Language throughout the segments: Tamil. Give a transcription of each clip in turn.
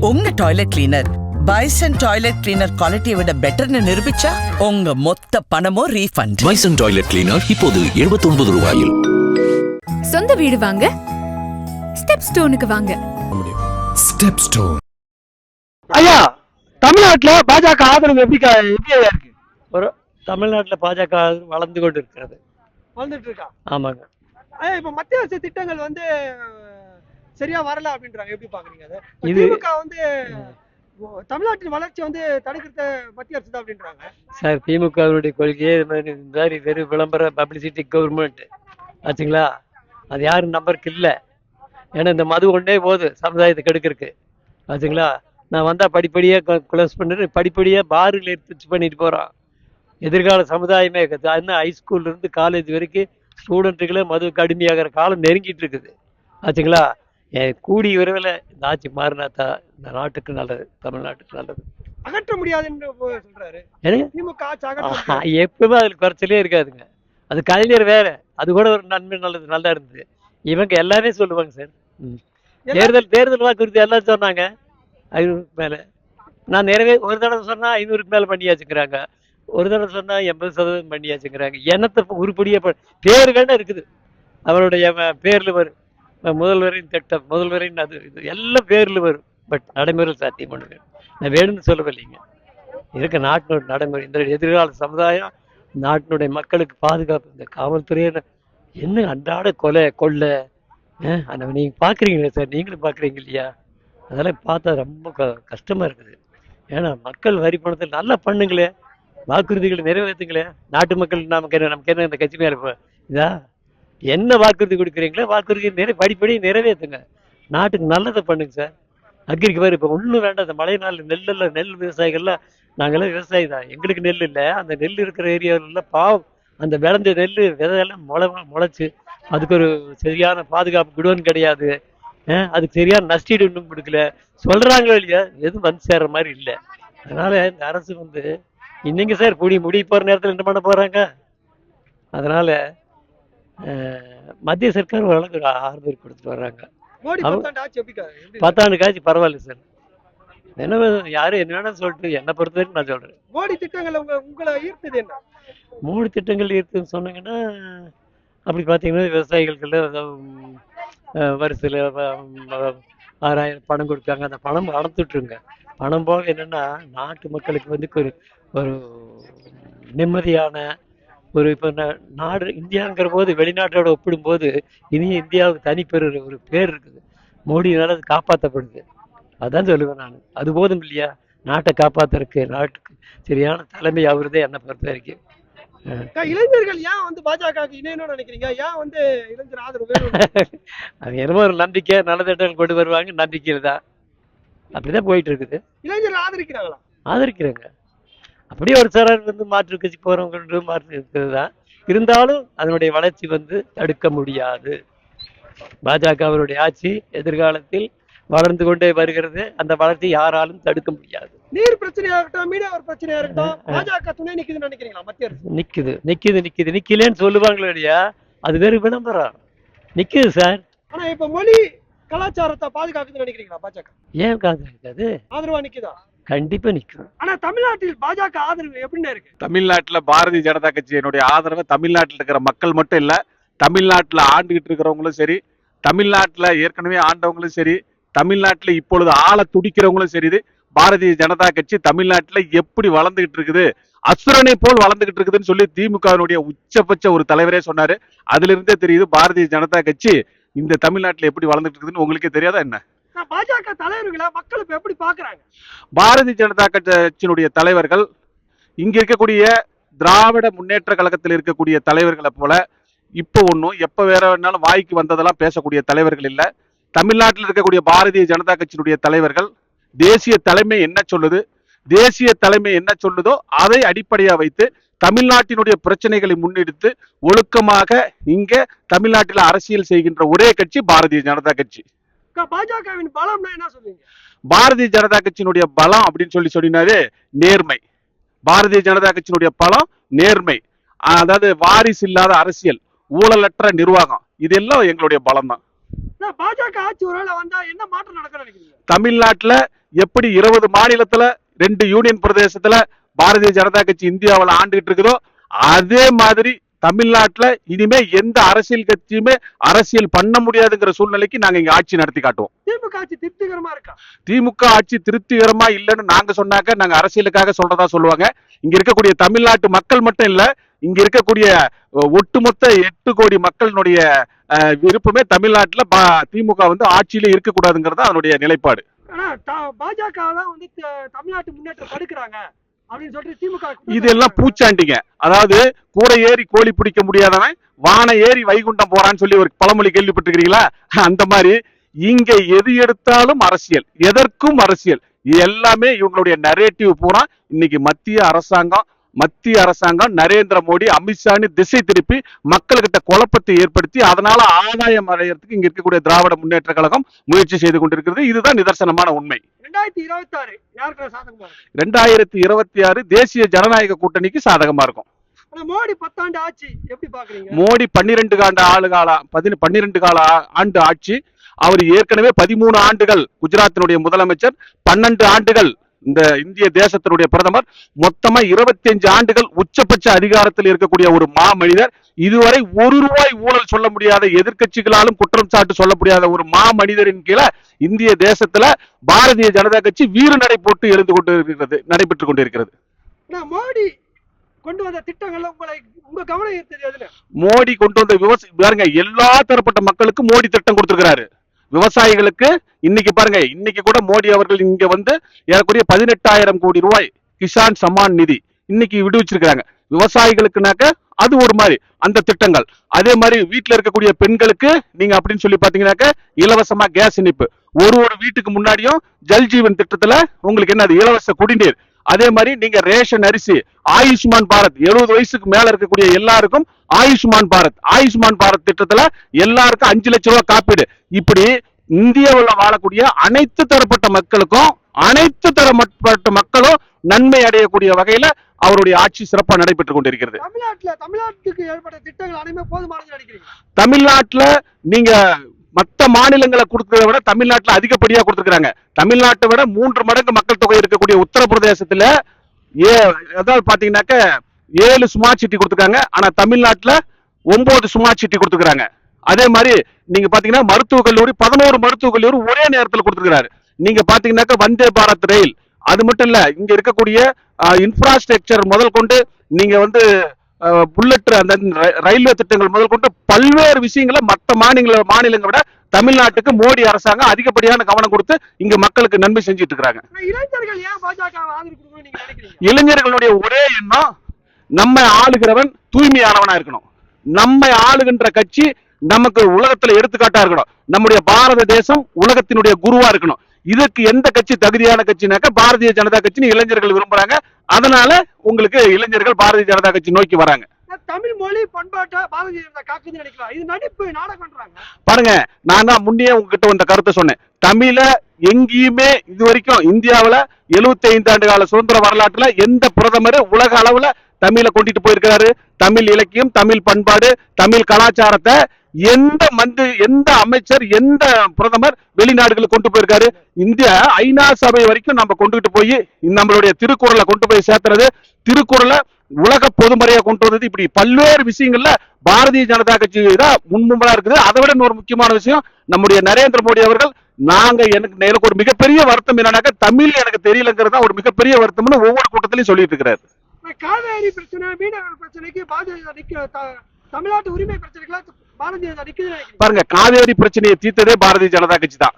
உங்க toilet cleaner bison toilet cleaner குவாலிட்டியை விட பெட்டர்னு நிரூபிச்சா உங்க மொத்த பணமும் ரீஃபண்ட். பைசன் டாய்லெட் கிளீனர் இப்போது 79 ரூபாயில். சொந்த வீடு வாங்க ஸ்டெப் ஸ்டோனுக்கு வாங்க. Step stone. ஐயா, தமிழ்நாட்டுல பாஜக ஆதரவு எப்படி ஐயா இருக்கு? ஒரு தமிழ்நாட்டில் பாஜக வளர்ந்து கொண்டு இருக்கிறது. வந்துட்டு இருக்கா? ஆமாங்க. ஐயா, இப்ப மத்திய அரசு திட்டங்கள் வந்து சரியா வரல அப்படின்றாங்க, எப்படி பாக்குறீங்க அதை? இது திமுக வந்து தமிழ்நாட்டின் வளர்ச்சி வந்து தடுக்கிறது மத்திய அரசு தான் அப்படின்றாங்க. சார், திமுகவுடைய கொள்கையே இது மாதிரி வெறும் விளம்பர பப்ளிசிட்டி கவர்மெண்ட் ஆச்சுங்களா? அது யாரும் நம்பருக்கு இல்லை. ஏன்னா இந்த மது ஒன்றே போகுது சமுதாயத்தை கெடுக்கிறதுக்கு ஆச்சுங்களா? நான் வந்தால் படிப்படியாக க்ளோஸ் பண்ணிட்டு படிப்படியாக பாருகள் எடுத்து பண்ணிட்டு போகிறான். எதிர்கால சமுதாயமே இன்னும் ஹைஸ்கூல்லேருந்து காலேஜ் வரைக்கும் ஸ்டூடெண்ட்டுகளே மது கடுமையாகிற காலம் நெருங்கிட்டு இருக்குது ஆச்சுங்களா? கூடி விரைவில் இந்த ஆட்சி மாறினாத்தா இந்த நாட்டுக்கு நல்லது, தமிழ்நாட்டுக்கு நல்லது. அகற்ற முடியாதுன்னு சொல்றாரு. திமுக எப்பவுமே அதில் குறைச்சலே இருக்காதுங்க. அது கலைஞர் வேற, அது கூட ஒரு நன்மை நல்லது நல்லா இருந்தது. இவங்க எல்லாமே சொல்லுவாங்க சார். தேர்தல் வாக்குறுதி எல்லாம் சொன்னாங்க 500க்கு மேலே. நான் ஒரு தடவை சொன்னா 500க்கு மேலே பண்ணியாச்சுங்கிறாங்க, ஒரு தடவை சொன்னா 80% பண்ணியாச்சுங்கிறாங்க. என்னத்தை உருப்படியாக பேர் வேணா இருக்குது அவருடைய பேர்ல வரும். முதல்வரின் திட்டம், முதல்வரின் அது இது எல்லாம் பேர்ல வரும். பட் நடைமுறை சாத்தியம் பண்ணுங்க. நான் வேணும்னு சொல்லவில்லைங்க. இருக்க நாட்டினோட நடைமுறை இந்த எதிர்கால சமுதாயம், நாட்டினுடைய மக்களுக்கு பாதுகாப்பு. இந்த காவல்துறையில என்ன அன்றாட கொள்ளை நீங்க பாக்குறீங்களா சார்? நீங்களும் பாக்குறீங்க இல்லையா? அதெல்லாம் பார்த்தா ரொம்ப கஷ்டமா இருக்குது. ஏன்னா மக்கள் வரி பணத்தை நல்லா பண்ணுங்களே, வாக்குறுதிகளை நிறைவேற்றுங்களே. நாட்டு மக்கள் நமக்கு என்ன இந்த கட்சி மேல இதா என்ன வாக்குறுதி கொடுக்குறீங்களோ வாக்குறுதி படிப்படி நிறைவேற்றுங்க. நாட்டுக்கு நல்லதை பண்ணுங்க சார். அக்ரிக்கு வேறு இப்போ ஒன்றும் வேண்டாம். இந்த மழை நாள் நெல் விவசாயிகள்லாம் நாங்கள்லாம் விவசாயி தான். எங்களுக்கு நெல் இல்லை. அந்த நெல் இருக்கிற ஏரியாவிலாம் பாவம், அந்த விளைஞ்ச நெல் விதையெல்லாம் முளைச்சு அதுக்கு ஒரு சரியான பாதுகாப்பு குடோன் கிடையாது. அதுக்கு சரியான நஷ்டீடு இன்னும் கொடுக்கல. சொல்றாங்களோ இல்லையா, எதுவும் வந்து சேர்ற மாதிரி இல்லை. அதனால இந்த அரசு வந்து இன்னைக்கு சார் முடி போற நேரத்தில் என்ன பண்ண போறாங்க? அதனால மத்திய சர்க்கார் ஓரளவுக்கு ஆறுதல் கொடுத்துட்டு வர்றாங்க. 10 ஆண்டு காட்சி பரவாயில்ல சார். என்ன யாரும் என்ன வேணா சொல்லிட்டு என்னை பொறுத்த வரைக்கும் நான் சொல்றேன். மோடி திட்டங்கள் உங்களை ஈர்த்தது என்ன? மோடி திட்டங்கள் ஈர்த்துன்னு சொன்னீங்கன்னா, அப்படி பார்த்தீங்கன்னா விவசாயிகளுக்கு வருஷத்துல 6000 பணம் கொடுக்காங்க. அந்த பணம் வளர்த்துட்ருங்க. பணம் போக என்னன்னா நாட்டு மக்களுக்கு வந்து ஒரு நிம்மதியான ஒரு இப்போ நாடு இந்தியாங்கிற போது வெளிநாட்டோட ஒப்பிடும்போது இனியும் இந்தியாவுக்கு தனிப்பெரு ஒரு பேர் இருக்குது. மோடியினால அது காப்பாற்றப்படுது. அதான் சொல்லுவேன் நான். அது போதும் இல்லையா நாட்டை காப்பாத்துறதுக்கு? நாட்டுக்கு சரியான தலைமை அவருதே என்னை பொறுத்த வரைக்கும். இளைஞர்கள் ஏன் வந்து பாஜக இணையணும்னு நினைக்கிறீங்க? ஏன் வந்து இளைஞர் ஆதரவு வேணும்? அவங்க என்னமோ ஒரு நம்பிக்கை, நல்ல திட்டங்கள் கொண்டு வருவாங்க, நம்பிக்கையில் தான் அப்படிதான் போயிட்டு இருக்குது. இளைஞர்கள் ஆதரிக்கிறாங்களா? ஆதரிக்கிறாங்க. அப்படியே ஒரு சிலர் வந்து மாற்று கட்சி போறவங்க மாற்று இருக்கிறது தான். இருந்தாலும் அதனுடைய வளர்ச்சி வந்து தடுக்க முடியாது. பாஜக அவருடைய ஆட்சி எதிர்காலத்தில் வளர்ந்து கொண்டே வருகிறது. அந்த வளர்ச்சி யாராலும் தடுக்க முடியாது. நீர் பிரச்சனையா இருக்கட்டும், மீனவர் பிரச்சனையா இருக்கட்டும், பாஜக துணை நிக்குதுன்னு நினைக்கிறீங்களா? மத்திய அரசு நிக்கலன்னு சொல்லுவாங்களோ இல்லையா, அது வேறு விளம்பரம். நிக்குது சார். ஆனா இப்ப மொழி கலாச்சாரத்தை பாதுகாக்குதுன்னு நினைக்கிறீங்களா பாஜக? ஏன் காது ஆதரவா நிக்குதா? கண்டிப்பா நிக்கும். ஆனா தமிழ்நாட்டில் பாஜக ஆதரவு எப்படின்னு இருக்கு? தமிழ்நாட்டுல பாரதிய ஜனதா கட்சியினுடைய ஆதரவு தமிழ்நாட்டில் இருக்கிற மக்கள் மட்டும் இல்ல, தமிழ்நாட்டுல ஆண்டுகிட்டு இருக்கிறவங்களும் சரி, தமிழ்நாட்டுல ஏற்கனவே ஆண்டவங்களும் சரி, தமிழ்நாட்டுல இப்பொழுது ஆள துடிக்கிறவங்களும் சரி, பாரதிய ஜனதா கட்சி தமிழ்நாட்டுல எப்படி வளர்ந்துகிட்டு இருக்குது, அசுரனை போல் வளர்ந்துகிட்டு இருக்குதுன்னு சொல்லி திமுகவினுடைய உச்சபட்ச ஒரு தலைவரே சொன்னாரு. அதுல இருந்தே தெரியுது பாரதிய ஜனதா கட்சி இந்த தமிழ்நாட்டுல எப்படி வளர்ந்துட்டு இருக்குதுன்னு. உங்களுக்கே தெரியாதா என்ன? பாஜக தலைவர்களை மக்கள் இப்ப எப்படி பாக்குறாங்க? பாரதிய ஜனதா கட்சியினுடைய தலைவர்கள் இங்க இருக்கக்கூடிய திராவிட முன்னேற்ற கழகத்தில் இருக்கக்கூடிய தலைவர்களை போல இப்ப ஒன்றும் எப்ப வேற வேணாலும் வாய்க்கு வந்ததெல்லாம் பேசக்கூடிய தலைவர்கள் இல்ல. தமிழ்நாட்டில் இருக்கக்கூடிய பாரதிய ஜனதா கட்சியினுடைய தலைவர்கள் தேசிய தலைமை என்ன சொல்லுது, தேசிய தலைமை என்ன சொல்லுதோ அதை அடிப்படையா வைத்து தமிழ்நாட்டினுடைய பிரச்சனைகளை முன்னெடுத்து ஒழுக்கமாக இங்க தமிழ்நாட்டில் அரசியல் செய்கின்ற ஒரே கட்சி பாரதிய ஜனதா கட்சி. பாஜகவின் பலம்னா என்ன சொல்றீங்க? பாரதிய ஜனதா கட்சியினுடைய பலம் அப்படின்னு சொன்னாலே நேர்மை. பாரதிய ஜனதா கட்சியினுடைய பலம் நேர்மை. அதாவது வாரிசு இல்லாத அரசியல், ஊழலற்ற நிர்வாகம், இதெல்லாம் எங்களுடைய பலம் தான். பாஜக ஆட்சி ஒருவேளை வந்தா என்ன மாற்றம் நடக்கும் நினைக்கிறீங்க? தமிழ்நாட்டுல எப்படி 20 மாநிலத்துல 2 யூனியன் பிரதேசத்துல பாரதிய ஜனதா கட்சி இந்தியாவில் ஆண்டுகிட்டு இருக்குதோ அதே மாதிரி தமிழ்நாட்டுல இனிமே எந்த அரசியல் கட்சியுமே அரசியல் பண்ண முடியாதுங்கிற சூழ்நிலைக்கு நாங்க இங்க ஆட்சி நடத்தி காட்டுவோம். திமுக ஆட்சி திருப்திகரமா இருக்கா? திமுக ஆட்சி திருப்திகரமா இல்லைன்னு நாங்க சொன்னாக்க நாங்க அரசியலுக்காக சொல்றதா சொல்லுவாங்க. இங்க இருக்கக்கூடிய தமிழ்நாட்டு மக்கள் மட்டும் இல்ல, இங்க இருக்கக்கூடிய ஒட்டுமொத்த 8 கோடி மக்களினுடைய விருப்பமே தமிழ்நாட்டுல திமுக வந்து ஆட்சியில இருக்கக்கூடாதுங்கிறது அதனுடைய நிலைப்பாடு. ஆனா பாஜக தான் வந்து தமிழ்நாட்டு முன்னேற்றம் தடுக்கிறாங்க அப்படின்னு சொல்லிட்டு திமுக இதெல்லாம் பூச்சாண்டிங்க. அதாவது கூரை ஏறி கோழி பிடிக்க முடியாதவன் வான ஏறி வைகுண்டம் போறான்னு சொல்லி ஒரு பழமொழி கேள்விப்பட்டிருக்கிறீங்களா? அந்த மாதிரி இங்க எது எடுத்தாலும் அரசியல், எதற்கும் அரசியல். எல்லாமே இவங்களுடைய நரேட்டிவ் பூரா இன்னைக்கு மத்திய அரசாங்கம் நரேந்திர மோடி அமித்ஷான்னு திசை திருப்பி மக்கள்கிட்ட குழப்பத்தை ஏற்படுத்தி அதனால ஆதாயம் அடையறதுக்கு இங்க இருக்கக்கூடிய திராவிட முன்னேற்ற கழகம் முயற்சி செய்து கொண்டிருக்கிறது. இதுதான் நிதர்சனமான உண்மை. 2026 யாருக்கு சாதகமா இருக்கு? 2026 தேசிய ஜனநாயக கூட்டணிக்கு சாதகமா இருக்கும். மோடி 10 ஆண்டு ஆட்சி எப்படி பாக்குறீங்க? மோடி 12 கால ஆண்டு ஆட்சி. அவர் ஏற்கனவே 13 ஆண்டுகள் குஜராத்தினுடைய முதலமைச்சர், 12 ஆண்டுகள் இந்த இந்திய தேசத்தினுடைய பிரதமர், மொத்தமா 25 ஆண்டுகள் உச்சபட்ச அதிகாரத்தில் இருக்கக்கூடிய ஒரு மாமனிதர். இதுவரை ₹1 ஊழல் சொல்ல முடியாத, எதிர்கட்சிகளாலும் குற்றம் சாட்டு சொல்ல முடியாத ஒரு மாமனிதரின் கீழே இந்திய தேசத்துல பாரதிய ஜனதா கட்சி வீறு நடை போட்டு நடைபெற்றுக் கொண்டிருக்கிறது. மோடி கொண்டு வந்த திட்டங்கள் உங்க கவனம் ஈர்த்தது எதுல? மோடி கொண்டு வந்த பாருங்க, எல்லா தரப்பட்ட மக்களுக்கு மோடி திட்டம் கொடுத்திருக்கிறாரு. விவசாயிகளுக்கு இன்னைக்கு பாருங்க, இன்னைக்கு கூட மோடி அவர்கள் இங்க வந்து ஏறக்குறைய 18,000 கோடி ரூபாய் கிசான் சம்மான் நிதி இன்னைக்கு விடுவிச்சிருக்காங்க. விவசாயிகளுக்குனாக்க அது ஒரு மாதிரி அந்த திட்டங்கள். அதே மாதிரி வீட்டுல இருக்கக்கூடிய பெண்களுக்கு நீங்க அப்படின்னு சொல்லி பாத்தீங்கன்னாக்க இலவசமா கேஸ் இணைப்பு. ஒரு வீட்டுக்கு முன்னாடியும் ஜல் ஜீவன் திட்டத்துல உங்களுக்கு என்னது இலவச குடிநீர். அதே மாதிரி நீங்க ரேஷன் அரிசி, ஆயுஷ்மான் பாரத் 70 வயசுக்கு மேல இருக்கக்கூடிய எல்லாருக்கும் ஆயுஷ்மான் பாரத் திட்டத்துல எல்லாருக்கும் 5 லட்சம் ரூபாய் காப்பீடு. இப்படி இந்தியாவில் வாழக்கூடிய அனைத்து தரப்பட்ட மக்களுக்கும் நன்மை அடையக்கூடிய வகையில அவருடைய ஆட்சி சிறப்பாக நடைபெற்றுக் கொண்டிருக்கிறது. தமிழ்நாட்டுக்கு ஏற்பட்ட திட்டங்கள் அனைமே போதுமானது நினைக்கிறீங்க? தமிழ்நாட்டுல நீங்க மற்ற மாநிலங்களை கொடுக்கறத விட தமிழ்நாட்டுல அதிகப்படியா கொடுத்துருக்காங்க. தமிழ்நாட்டை விட 3 மடங்கு மக்கள் தொகை இருக்கக்கூடிய உத்தரப்பிரதேசத்துல அதாவது பாத்தீங்கன்னாக்க 7 ஸ்மார்ட் சிட்டி கொடுத்துருக்காங்க. ஆனா தமிழ்நாட்டுல 9 ஸ்மார்ட் சிட்டி கொடுத்துருக்காங்க. அதே மாதிரி நீங்க பாத்தீங்கன்னா மருத்துவக் கல்லூரி 11 மருத்துவக் கல்லூரி ஒரே நேரத்தில் கொடுத்துருக்காரு. நீங்க பாத்தீங்கன்னாக்க வந்தே பாரத் ரயில், அது மட்டும் இல்ல இங்க இருக்கக்கூடிய இன்ஃப்ராஸ்ட்ரக்சர் முதல் கொண்டு நீங்க வந்து புல்லட் அந்த ரயில்வே திட்டங்கள் முதல் கொண்டு பல்வேறு விஷயங்களை மற்ற மாநிலங்களை விட தமிழ்நாட்டுக்கு மோடி அரசாங்கம் அதிகப்படியான கவனம் கொடுத்து இங்க மக்களுக்கு நன்மை செஞ்சிட்டு இருக்காங்க. இளைஞர்களுடைய ஒரே எண்ணம், நம்ம ஆளுகிறவன் தூய்மையானவனா இருக்கணும், நம்ம ஆளுகின்ற கட்சி நமக்கு உலகத்துல எடுத்துக்காட்டா இருக்கணும், நம்முடைய பாரத தேசம் உலகத்தினுடைய குருவா இருக்கணும். இதுக்கு எந்த கட்சி தகுதியான கட்சினாக்க பாரதிய ஜனதா கட்சின்னு இளைஞர்கள் விரும்புறாங்க. அதனால உங்களுக்கு இளைஞர்கள் பாரதிய ஜனதா கட்சி நோக்கி வராங்க. தமிழ் மொழி பண்பாட்டை பாரதிய ஜனதா காக்குதுன்னு நினைக்கலாம். இது நடிப்பு, நாடகம் பண்றாங்க. பாருங்க, நான் தான் முன்னே உங்ககிட்ட இந்த கருத்தை சொன்னேன். தமிழ எங்கேயுமே இது வரைக்கும் இந்தியாவில 75 ஆண்டு கால சுதந்திர வரலாற்றுல எந்த பிரதமர் உலக அளவுல தமிழை கொண்டுட்டு போயிருக்கிறாரு? தமிழ் இலக்கியம், தமிழ் பண்பாடு, தமிழ் கலாச்சாரத்தை எந்த அமைச்சர், எந்த பிரதமர் வெளிநாடுகளுக்கு கொண்டு போயிருக்காரு? இந்தியா ஐநா சபை வரைக்கும் நம்ம கொண்டுகிட்டு போய் நம்மளுடைய திருக்குறளை கொண்டு போய் சேர்த்துறது, திருக்குறளை உலக பொதுமறையா கொண்டு வந்தது, இப்படி பல்வேறு விஷயங்கள்ல பாரதிய ஜனதா கட்சி தான் முன்மும்பலா இருக்குது. அதை விட இன்னொரு முக்கியமான விஷயம், நம்முடைய நரேந்திர மோடி அவர்கள் எனக்கு ஒரு மிகப்பெரிய வருத்தம் என்னன்னாக்க தமிழ் எனக்கு தெரியலங்கிறது ஒரு மிகப்பெரிய வருத்தம்னு ஒவ்வொரு கூட்டத்திலையும் சொல்லிட்டு இருக்கிறாரு. காவேரி பிரச்சனை, மீனவர் பிரச்சனைக்கு தமிழ்நாட்டு உரிமை பிரச்சனைகளை பாரதிய ஜனதா நிக்குது. பாருங்க, காவேரி பிரச்சனையை தீர்த்ததே பாரதிய ஜனதா கட்சி தான்.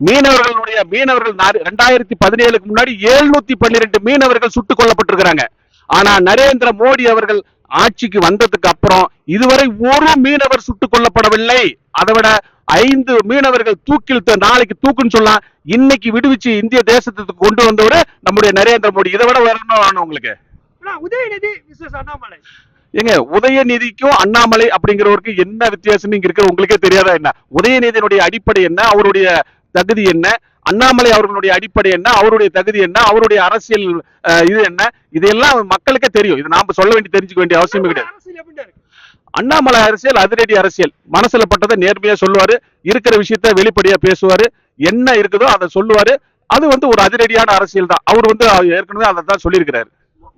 மீனவர்கள் 2017க்கு முன்னாடி 712 மீனவர்கள் சுட்டுக் கொல்லப்பட்டிருக்கிறாங்க. ஆனா நரேந்திர மோடி அவர்கள் ஆட்சிக்கு வந்ததுக்கு அப்புறம் இதுவரை ஒரு மீனவர் சுட்டுக் கொல்லப்படவில்லை. அதை விட 5 மீனவர்கள் நாளைக்கு தூக்குன்னு சொல்லலாம் இன்னைக்கு விடுவிச்சு இந்திய தேசத்துக்கு கொண்டு வந்தவரு நம்முடைய நரேந்திர மோடி. இதை விட வேற என்ன வேணும் உங்களுக்கு? உதயநிதி விசேஷ அண்ணாமலை ஏங்க, உதயநிதிக்கும் அண்ணாமலை அப்படிங்கிறவருக்கு என்ன வித்தியாசம் இங்க இருக்கிற உங்களுக்கே தெரியாதா என்ன? உதயநிதியினுடைய அடிப்படை என்ன, அவருடைய தகுதி என்ன? அண்ணாமலை அவர்களுடைய அடிப்படை என்ன, அவருடைய தகுதி என்ன, அவருடைய அரசியல் இது என்ன? இதெல்லாம் மக்களுக்கே தெரியும். இது நாம சொல்ல தெரிஞ்சுக்க வேண்டிய அவசியம் கிடையாது. அண்ணாமலை அரசியல் அதிரடி அரசியல். மனசுல பட்டதை நேர்மையா சொல்லுவாரு, இருக்கிற விஷயத்த வெளிப்படையா பேசுவாரு, என்ன இருக்குதோ அதை சொல்லுவாரு. அது ஒரு அதிரடியான அரசியல் தான். அவர் ஏற்கனவே அதை தான் சொல்லியிருக்கிறாரு.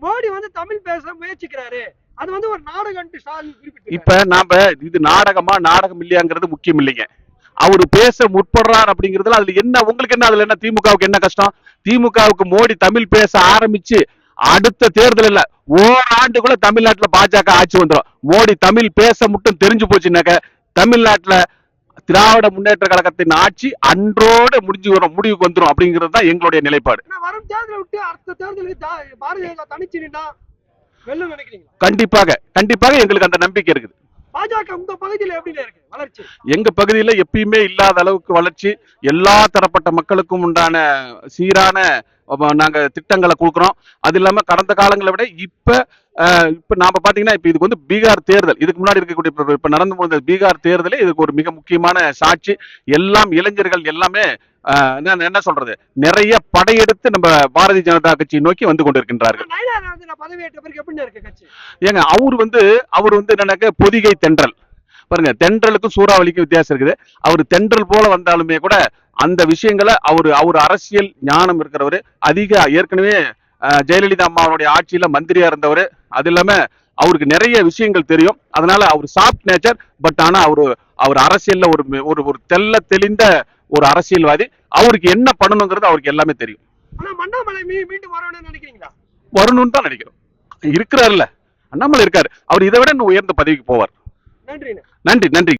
மோடி தமிழ் பேச முயற்சிக்கிறாரு, அது ஒரு நாடகம் குறிப்பிட்டு. இப்ப நாம இது நாடகம் இல்லையாங்கிறது முக்கியம் இல்லைங்க. அவரு பேச முற்படுறார் அப்படிங்கிறதுல அதுல என்ன உங்களுக்கு என்ன, அதுல என்ன திமுகவுக்கு என்ன கஷ்டம்? திமுகவுக்கு மோடி தமிழ் பேச ஆரம்பிச்சு அடுத்த தேர்தல் இல்ல, ஓராண்டுக்குள்ள தமிழ்நாட்டுல பாஜக ஆட்சி வந்துடும். மோடி தமிழ் பேச மட்டும் தெரிஞ்சு போச்சுன்னாக்க தமிழ்நாட்டுல திராவிட முன்னேற்ற கழகத்தின் ஆட்சி அன்றோடு முடிவுக்கு வந்துடும் அப்படிங்கிறது தான் எங்களுடைய நிலைப்பாடு. வரும் தேர்தலை விட்டு அடுத்த தேர்தலுக்கு பாரதிய ஜனதா தனிச்சு நின்னா வெல்லும் நினைக்கிறீங்களா? கண்டிப்பாக எங்களுக்கு அந்த நம்பிக்கை இருக்குது. பாஜக உங்க பகுதியில் எப்படி இருக்கு வளர்ச்சி? எங்க பகுதியில எப்பயுமே இல்லாத அளவுக்கு வளர்ச்சி. எல்லா தரப்பட்ட மக்களுக்கும் உண்டான சீரான நாங்க திட்டங்களை கொடுக்குறோம். அது இல்லாம கடந்த காலங்களை விட இப்ப நாம பாத்தீங்கன்னா இப்ப இதுக்கு பீகார் தேர்தல், இதுக்கு முன்னாடி இருக்கக்கூடிய இப்ப நடந்து போன பீகார் தேர்தலே இதுக்கு ஒரு மிக முக்கியமான சாட்சி. எல்லாம் இளைஞர்கள் எல்லாமே என்ன சொல்றது, நிறைய படையெடுத்து நம்ம பாரதிய ஜனதா கட்சியை நோக்கி வந்து கொண்டிருக்கின்றார்கள். ஏங்க அவர் என்னன்னாக்க பொதிகை தென்றல் பாருங்க, தென்றலுக்கும் சூறாவளிக்கும் வித்தியாசம் இருக்குது. அவர் தென்றல் போல வந்தாலுமே கூட அந்த விஷயங்களை அவர் அரசியல் ஞானம் இருக்கிறவரு. ஏற்கனவே ஜெயலலிதா அம்மாவுடைய ஆட்சியில மந்திரியா இருந்தவர். அது இல்லாம அவருக்கு நிறைய விஷயங்கள் தெரியும். அதனால அவர் சாஃப்ட் நேச்சர். பட் ஆனா அவர் அரசியல்ல ஒரு தெல்ல தெளிந்த ஒரு அரசியல்வாதி. அவருக்கு என்ன பண்ணணுங்கிறது அவருக்கு எல்லாமே தெரியும். வரணும்னு தான் நினைக்கிறோம். இருக்கிறாருல்ல, அண்ணாமலை இருக்காரு, அவர் இதை விட உயர்ந்த பதவிக்கு போவார். நன்றி.